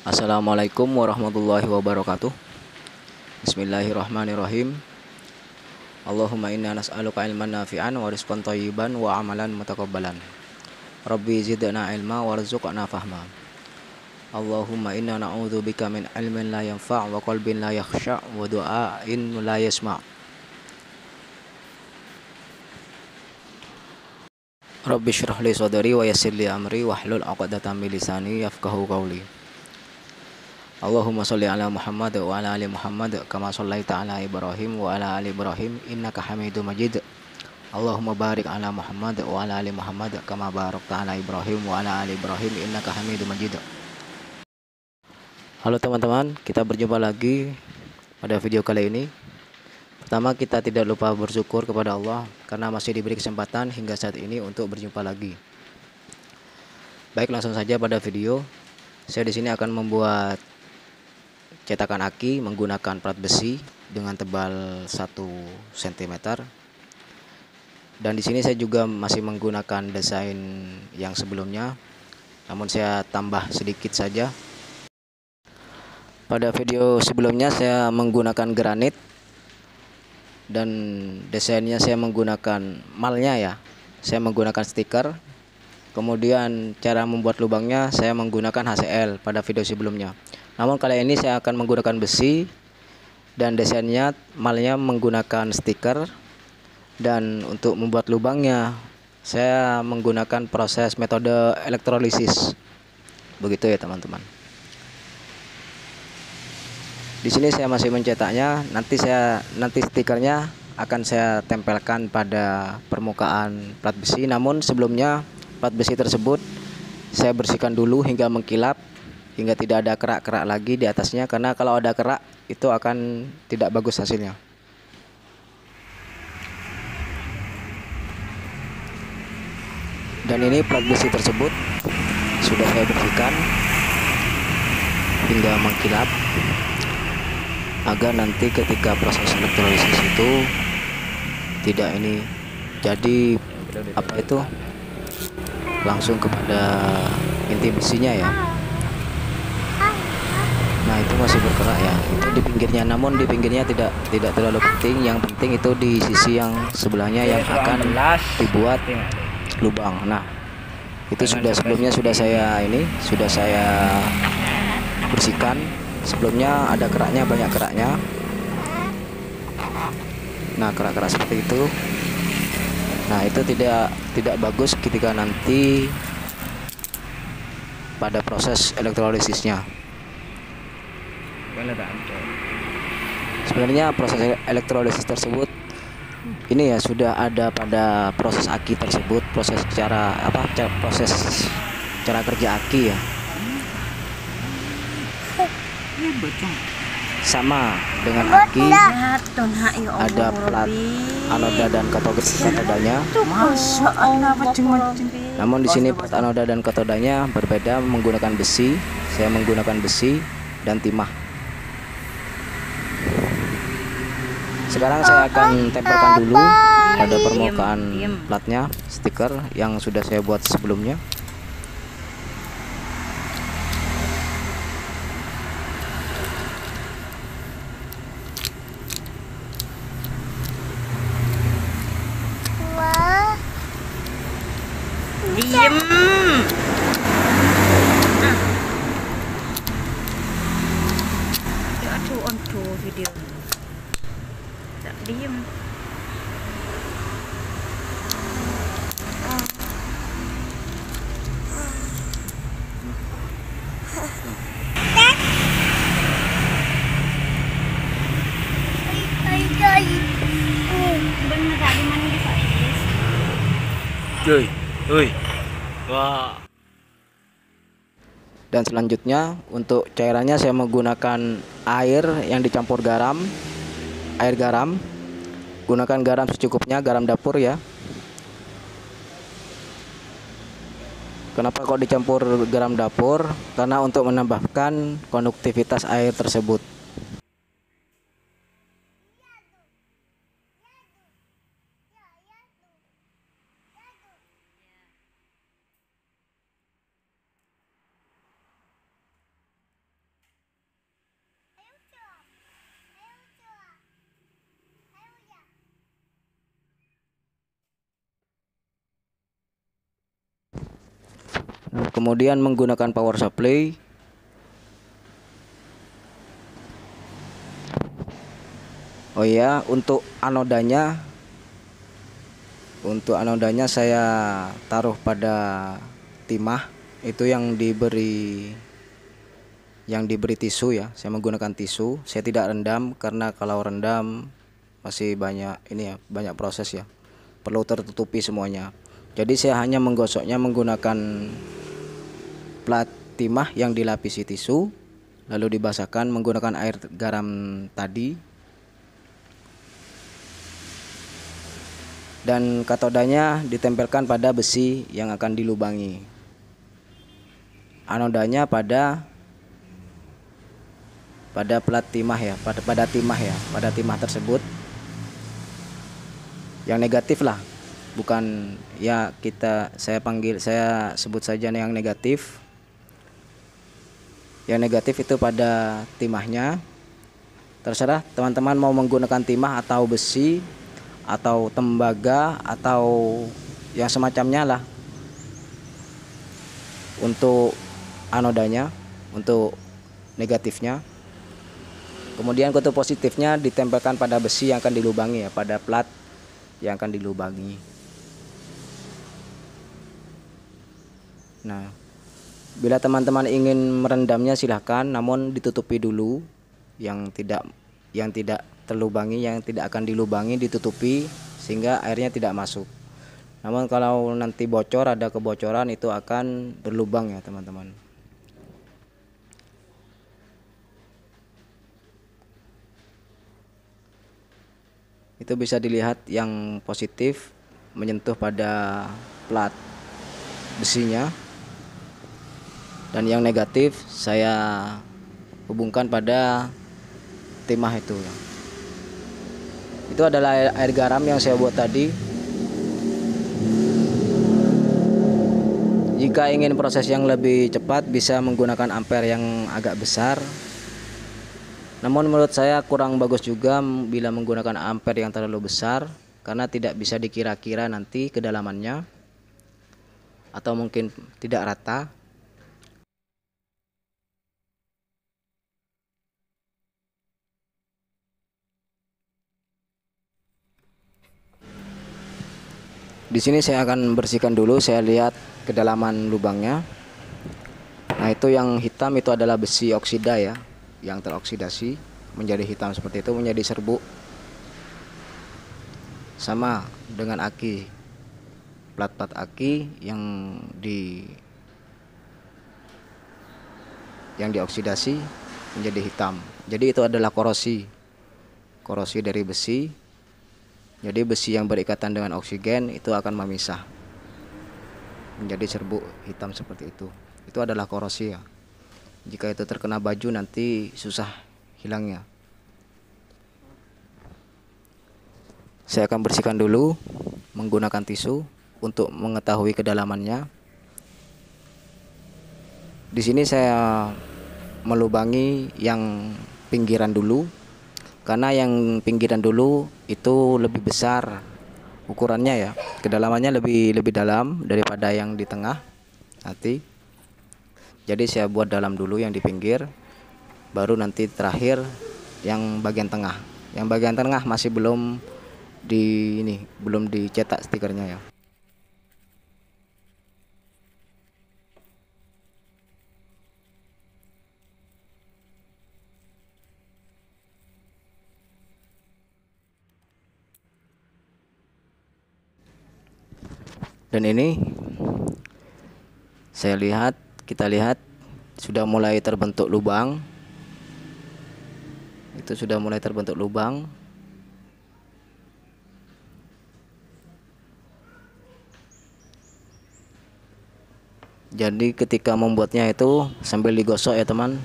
Assalamualaikum warahmatullahi wabarakatuh. Bismillahirrahmanirrahim. Allahumma inna nas'aluka ilman nafi'an wa rizqan thayyiban wa amalan mutakabbalan. Rabbi zidna ilma warzuqna fahma. Allahumma inna na'udzubika min ilmin la yanfa' wa qalbin la yakhsha' wa du'ain la yasma'. Rabbi shrah li sadri wa yassir li amri wahlul 'uqdatam min lisani yafqahu qawli. Allahumma sholli ala Muhammad wa ala ali Muhammad kama shollaita ala Ibrahim wa ala ali Ibrahim innaka Hamidum Majid. Allahumma barik ala Muhammad wa ala ali Muhammad kama barakta ala Ibrahim wa ala ali Ibrahim innaka Hamidum Majid. Halo teman-teman, kita berjumpa lagi pada video kali ini. Pertama, kita tidak lupa bersyukur kepada Allah karena masih diberi kesempatan hingga saat ini untuk berjumpa lagi. Baik, langsung saja pada video. Saya di sini akan membuat cetakan aki menggunakan plat besi dengan tebal 1 cm. Dan di sini saya juga masih menggunakan desain yang sebelumnya, namun saya tambah sedikit saja. Pada video sebelumnya saya menggunakan granit dan desainnya saya menggunakan malnya ya. Saya menggunakan stiker. Kemudian cara membuat lubangnya saya menggunakan HCl pada video sebelumnya. Namun kali ini saya akan menggunakan besi dan desainnya malnya menggunakan stiker, dan untuk membuat lubangnya saya menggunakan proses metode elektrolisis. Begitu ya teman-teman. Di sini saya masih mencetaknya, nanti stikernya akan saya tempelkan pada permukaan plat besi. Namun sebelumnya plat besi tersebut saya bersihkan dulu hingga mengkilap, hingga tidak ada kerak-kerak lagi di atasnya, karena kalau ada kerak itu akan tidak bagus hasilnya. Dan ini plat besi tersebut sudah saya bersihkan hingga mengkilap, agar nanti ketika proses elektrolisis itu tidak ini jadi langsung kepada inti besinya ya. Nah, itu masih bergerak ya, itu di pinggirnya, namun di pinggirnya tidak terlalu penting. Yang penting itu di sisi yang sebelahnya yang akan dibuat lubang. Nah, itu sebelumnya sudah saya bersihkan. Sebelumnya ada keraknya, banyak keraknya. Nah, kerak-kerak seperti itu. Nah, itu tidak bagus ketika nanti pada proses elektrolisisnya. Sebenarnya proses elektrolisis tersebut ini ya sudah ada pada proses aki tersebut, proses cara kerja aki ya. Sama dengan aki, ada plat anoda dan katodanya. Namun di sini plat anoda dan katodanya berbeda, menggunakan besi. Saya menggunakan besi dan timah. Sekarang saya akan tempelkan dulu pada permukaan platnya stiker yang sudah saya buat sebelumnya. Diem. Aduh, on video. Tak diem. Bener tadi mana di Faiz? Wah. Dan selanjutnya untuk cairannya saya menggunakan air yang dicampur garam, air garam. Gunakan garam secukupnya, garam dapur ya. Kenapa kok dicampur garam dapur? Karena untuk menambahkan konduktivitas air tersebut. Kemudian menggunakan power supply. Oh iya, untuk anodanya saya taruh pada timah itu yang diberi tisu ya. Saya menggunakan tisu. Saya tidak rendam karena kalau rendam masih banyak banyak proses ya. Perlu tertutupi semuanya. Jadi saya hanya menggosoknya menggunakan plat timah yang dilapisi tisu, lalu dibasahkan menggunakan air garam tadi. Dan katodanya ditempelkan pada besi yang akan dilubangi. Anodanya pada plat timah ya, pada timah tersebut. Yang negatif lah, bukan ya, saya sebut saja yang negatif. Yang negatif itu pada timahnya. Terserah teman-teman mau menggunakan timah atau besi atau tembaga atau yang semacamnya lah untuk anodanya, untuk negatifnya. Kemudian kutub positifnya ditempelkan pada besi yang akan dilubangi ya, pada plat yang akan dilubangi. Nah, bila teman-teman ingin merendamnya silahkan, namun ditutupi dulu. Yang tidak terlubangi, yang tidak akan dilubangi ditutupi sehingga airnya tidak masuk. Namun kalau nanti bocor, ada kebocoran, itu akan berlubang ya teman-teman. Itu bisa dilihat yang positif menyentuh pada plat besinya, dan yang negatif saya hubungkan pada timah itu ya. Itu adalah air garam yang saya buat tadi. Jika ingin proses yang lebih cepat bisa menggunakan ampere yang agak besar. Namun menurut saya kurang bagus juga bila menggunakan ampere yang terlalu besar, karena tidak bisa dikira-kira nanti kedalamannya, atau mungkin tidak rata. Di sini saya akan bersihkan dulu, saya lihat kedalaman lubangnya. Nah, itu yang hitam itu adalah besi oksida ya, yang teroksidasi menjadi hitam seperti itu, menjadi serbuk. Sama dengan aki, plat-plat aki yang dioksidasi menjadi hitam. Jadi itu adalah korosi dari besi. Jadi besi yang berikatan dengan oksigen itu akan memisah menjadi serbuk hitam seperti itu. Itu adalah korosi ya. Jika itu terkena baju nanti susah hilangnya. Saya akan bersihkan dulu menggunakan tisu untuk mengetahui kedalamannya. Di sini saya melubangi yang pinggiran dulu, karena yang pinggiran dulu itu lebih besar ukurannya ya, kedalamannya lebih dalam daripada yang di tengah nanti. Jadi saya buat dalam dulu yang di pinggir, baru nanti terakhir yang bagian tengah. Yang bagian tengah masih belum dicetak stikernya ya. Dan ini kita lihat sudah mulai terbentuk lubang. Itu sudah mulai terbentuk lubang. Jadi ketika membuatnya itu sambil digosok ya teman,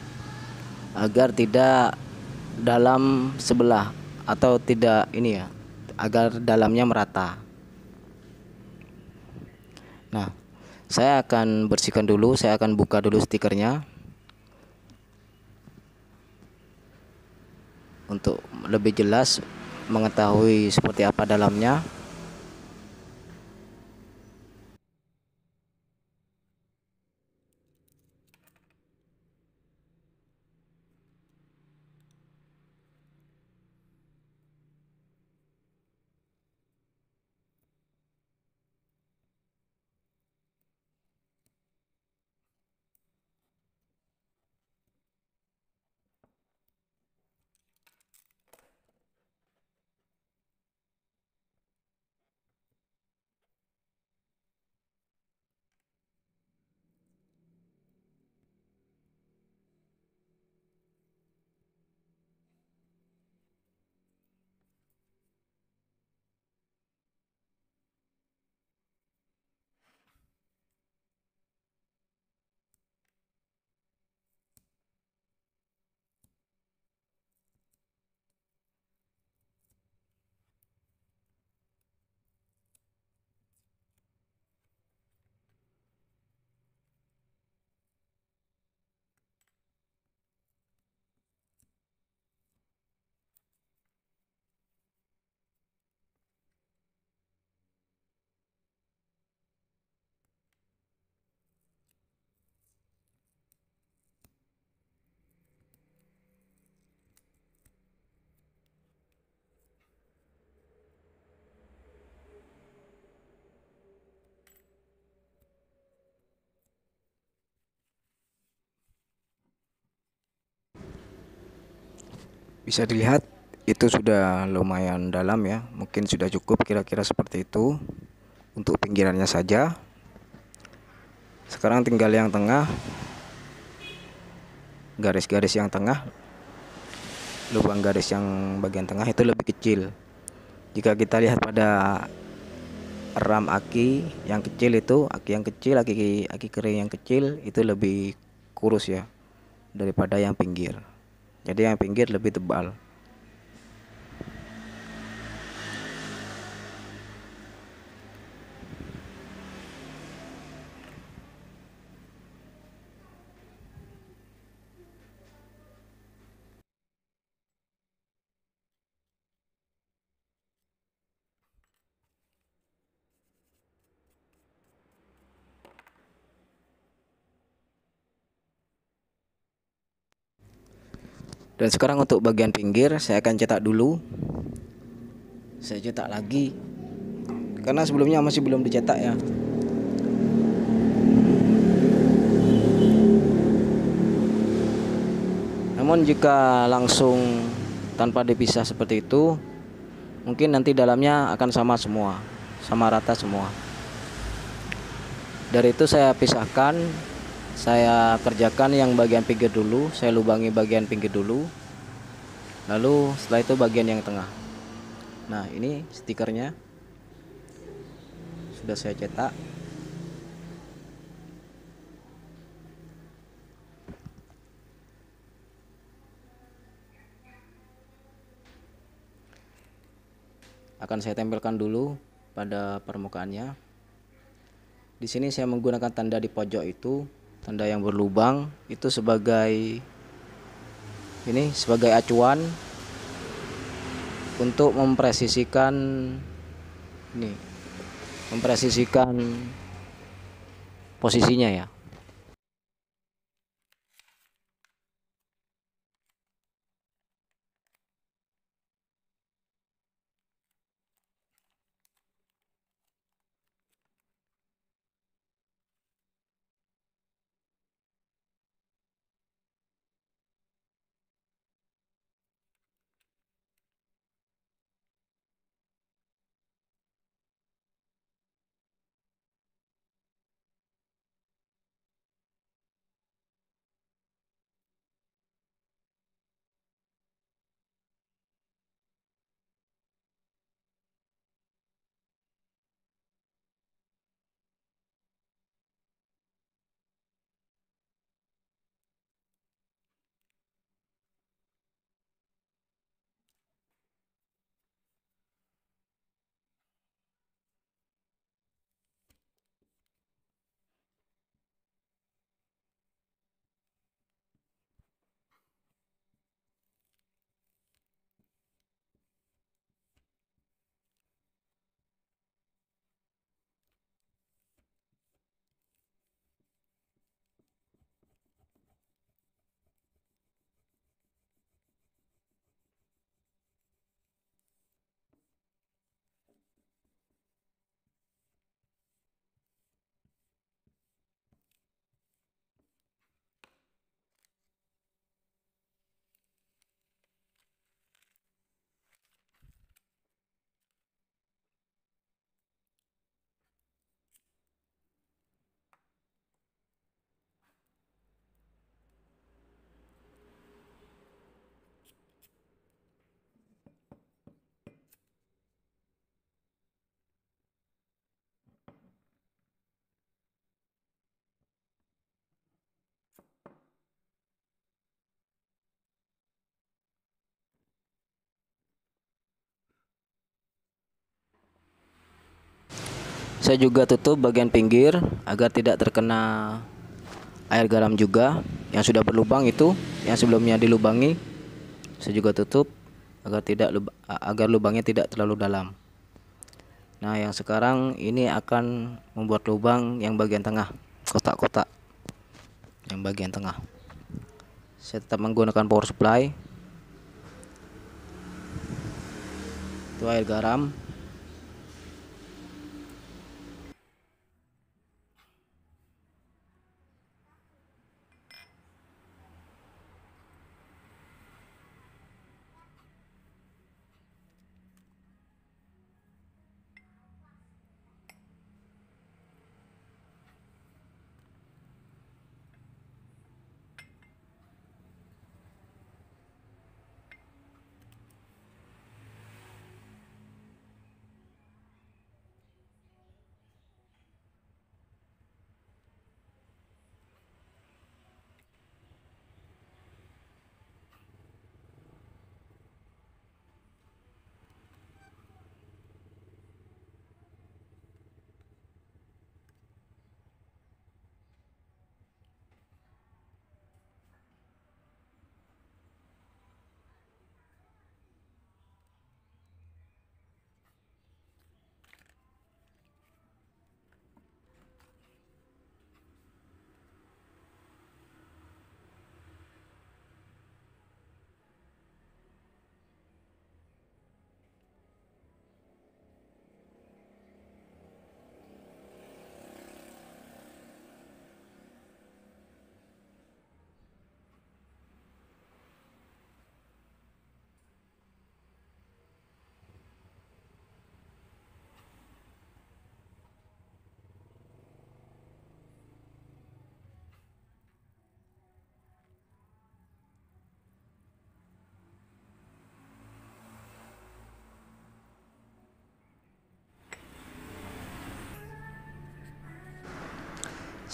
agar tidak dalam sebelah atau tidak agar dalamnya merata. Nah, saya akan bersihkan dulu, saya akan buka dulu stikernya untuk lebih jelas mengetahui seperti apa dalamnya. Bisa dilihat itu sudah lumayan dalam ya, mungkin sudah cukup kira-kira seperti itu untuk pinggirannya saja. Sekarang tinggal yang tengah, garis-garis yang tengah, lubang garis yang bagian tengah itu lebih kecil. Jika kita lihat pada ram aki yang kecil itu, aki kering yang kecil itu lebih kurus ya daripada yang pinggir. Jadi yang pinggir lebih tebal. Dan sekarang untuk bagian pinggir saya akan cetak dulu. Saya cetak lagi karena sebelumnya masih belum dicetak ya. Namun jika langsung tanpa dipisah seperti itu, mungkin nanti dalamnya akan sama semua, sama rata semua. Dari itu saya pisahkan, saya kerjakan yang bagian pinggir dulu, saya lubangi bagian pinggir dulu. Lalu setelah itu bagian yang tengah. Nah, ini stikernya sudah saya cetak. Akan saya tempelkan dulu pada permukaannya. Di sini saya menggunakan tanda di pojok itu, tanda yang berlubang itu sebagai acuan untuk mempresisikan posisinya ya. Saya juga tutup bagian pinggir agar tidak terkena air garam juga yang sudah berlubang itu, yang sebelumnya dilubangi. Saya juga tutup agar lubangnya tidak terlalu dalam. Nah, yang sekarang ini akan membuat lubang yang bagian tengah, kotak-kotak yang bagian tengah. Saya tetap menggunakan power supply. Itu air garam.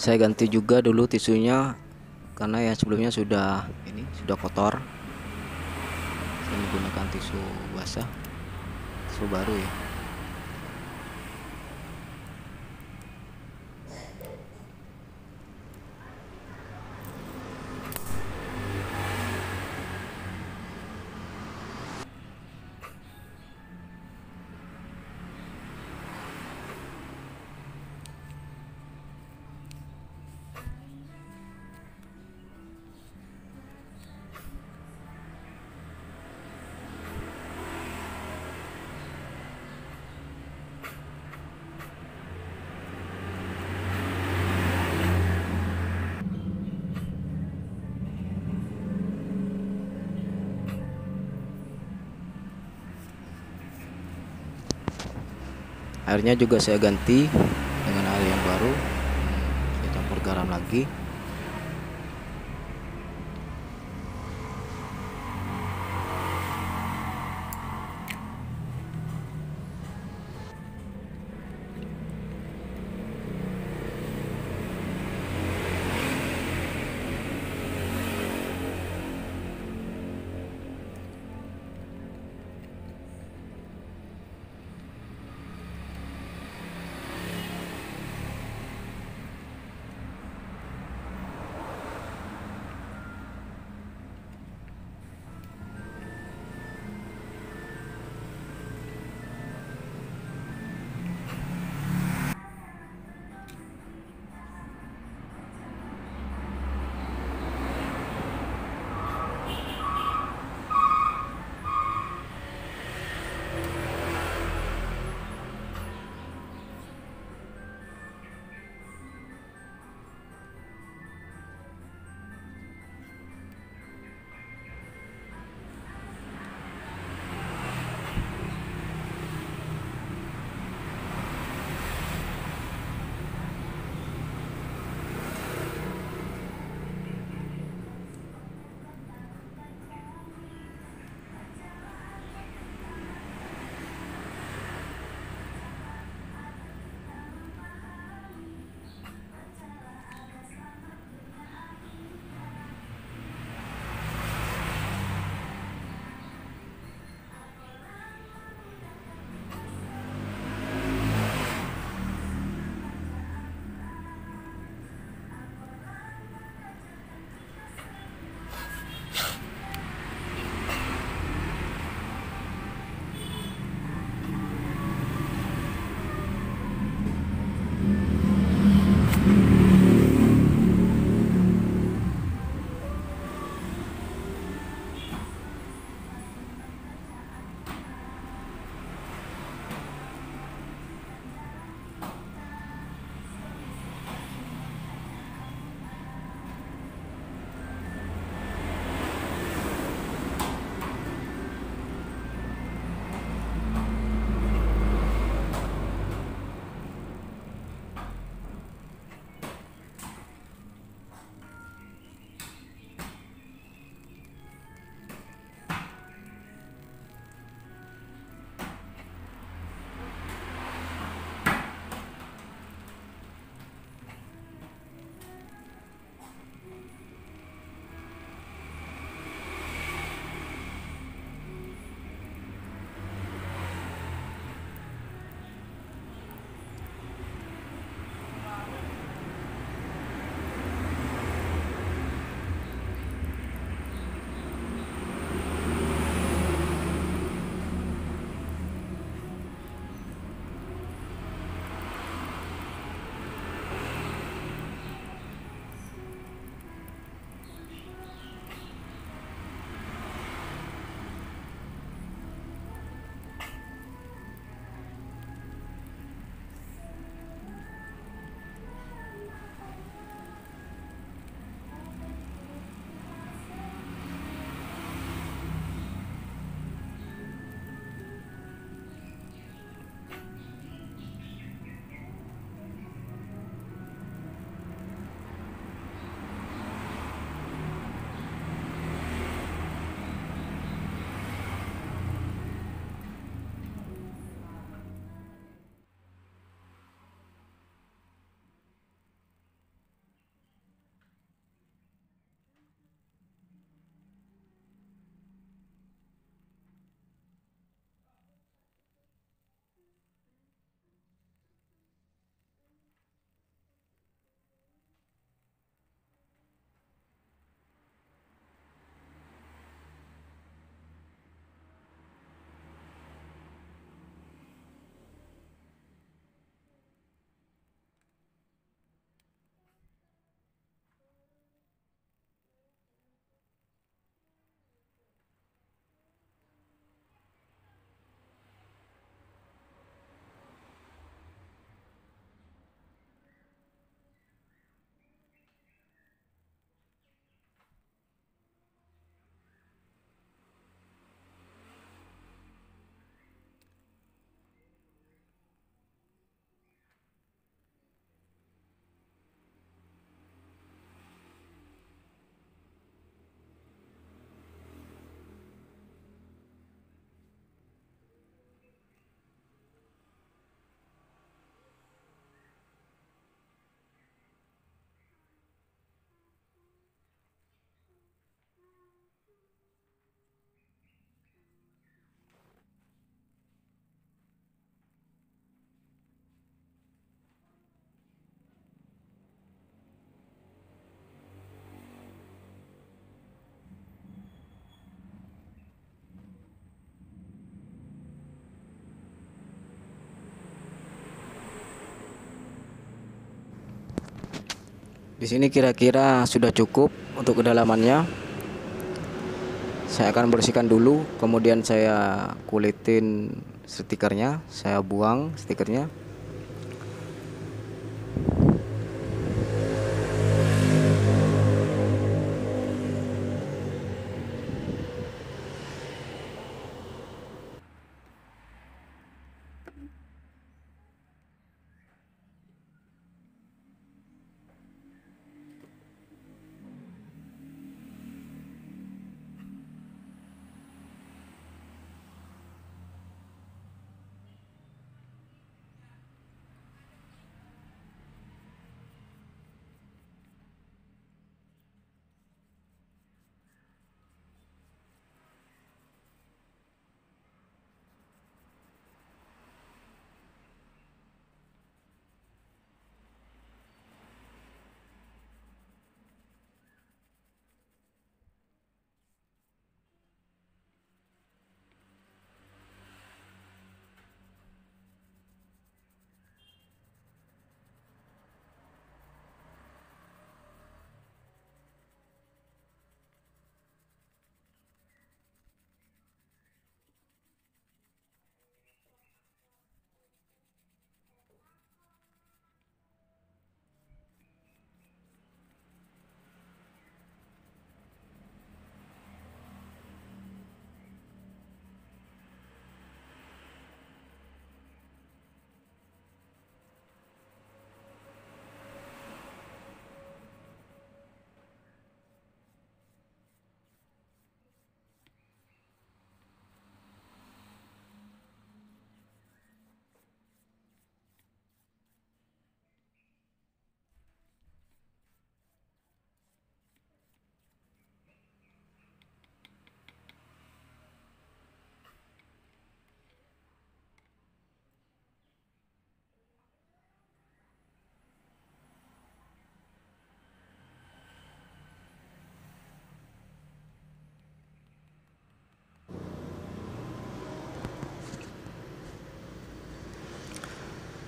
Saya ganti juga dulu tisunya karena yang sebelumnya sudah kotor. Saya menggunakan tisu basah, tisu baru ya. Airnya juga saya ganti dengan air yang baru. Saya campur garam lagi. Di sini kira-kira sudah cukup untuk kedalamannya. Saya akan bersihkan dulu, kemudian saya kulitin stikernya, saya buang stikernya.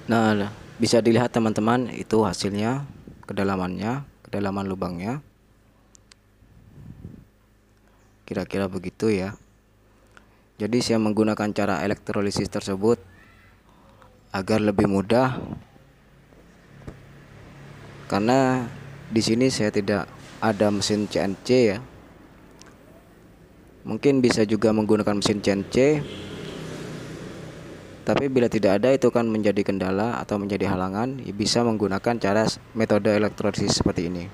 Nah, bisa dilihat teman-teman, itu hasilnya, kedalaman lubangnya. Kira-kira begitu ya. Jadi saya menggunakan cara elektrolisis tersebut agar lebih mudah, karena di sini saya tidak ada mesin CNC ya. Mungkin bisa juga menggunakan mesin CNC, tapi bila tidak ada itu kan menjadi kendala atau menjadi halangan. Bisa menggunakan cara metode elektrolisis seperti ini.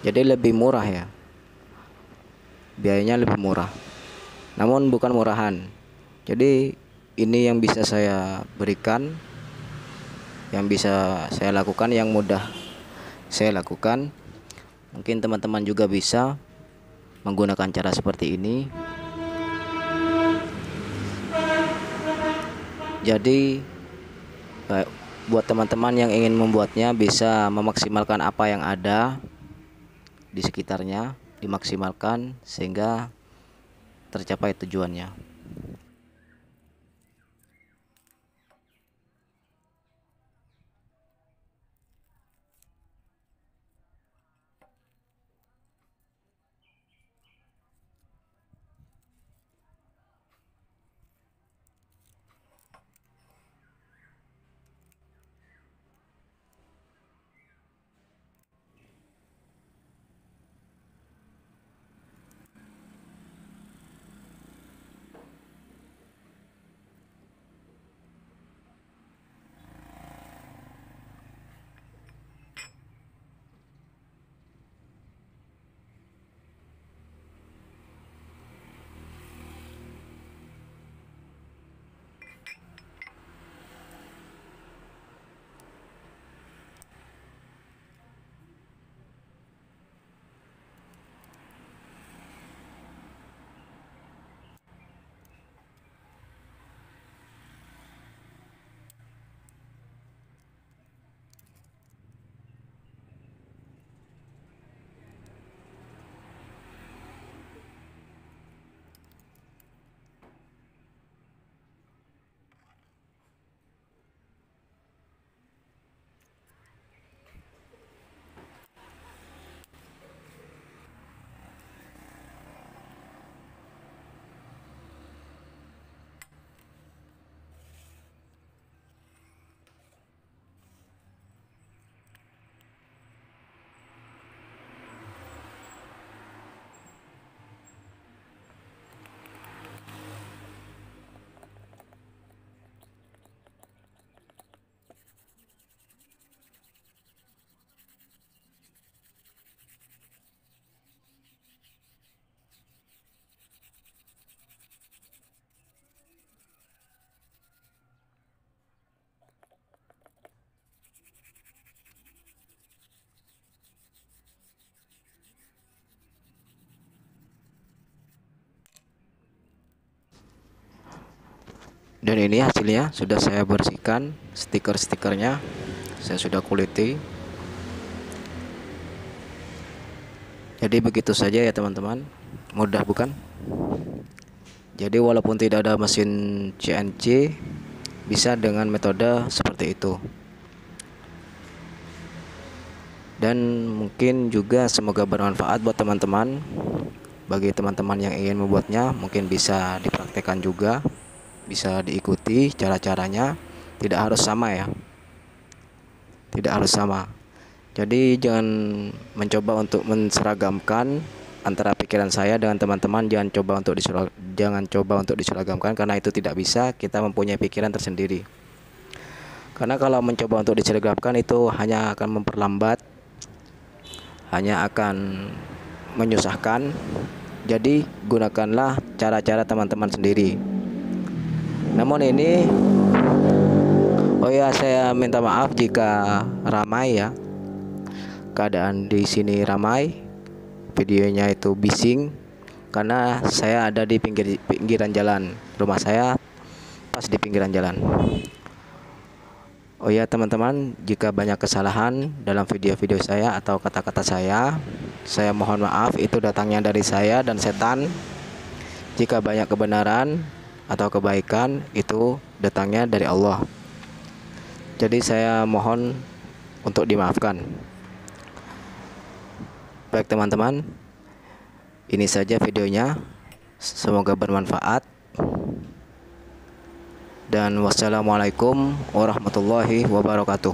Jadi lebih murah ya, biayanya lebih murah, namun bukan murahan. Jadi ini yang bisa saya berikan, yang bisa saya lakukan, yang mudah saya lakukan. Mungkin teman-teman juga bisa menggunakan cara seperti ini. Jadi buat teman-teman yang ingin membuatnya, bisa memaksimalkan apa yang ada di sekitarnya, dimaksimalkan sehingga tercapai tujuannya. Dan ini hasilnya sudah saya bersihkan, stiker-stikernya saya sudah kuliti. Jadi begitu saja ya teman-teman, mudah bukan? Jadi walaupun tidak ada mesin CNC, bisa dengan metode seperti itu. Dan mungkin juga semoga bermanfaat buat teman-teman. Bagi teman-teman yang ingin membuatnya, mungkin bisa dipraktekkan juga, bisa diikuti cara-caranya. Tidak harus sama ya, tidak harus sama. Jadi jangan mencoba untuk menseragamkan antara pikiran saya dengan teman-teman. Jangan coba untuk diseragamkan, karena itu tidak bisa. Kita mempunyai pikiran tersendiri. Karena kalau mencoba untuk diseragamkan itu hanya akan memperlambat, hanya akan menyusahkan. Jadi gunakanlah cara-cara teman-teman sendiri. Namun ini, oh ya, saya minta maaf jika ramai ya. Keadaan di sini ramai, videonya itu bising karena saya ada di pinggiran jalan. Rumah saya pas di pinggiran jalan. Oh ya teman-teman, jika banyak kesalahan dalam video-video saya atau kata-kata saya mohon maaf. Itu datangnya dari saya dan setan. Jika banyak kebenaran atau kebaikan, itu datangnya dari Allah. Jadi saya mohon untuk dimaafkan. Baik teman-teman, ini saja videonya. Semoga bermanfaat. Dan wassalamualaikum warahmatullahi wabarakatuh.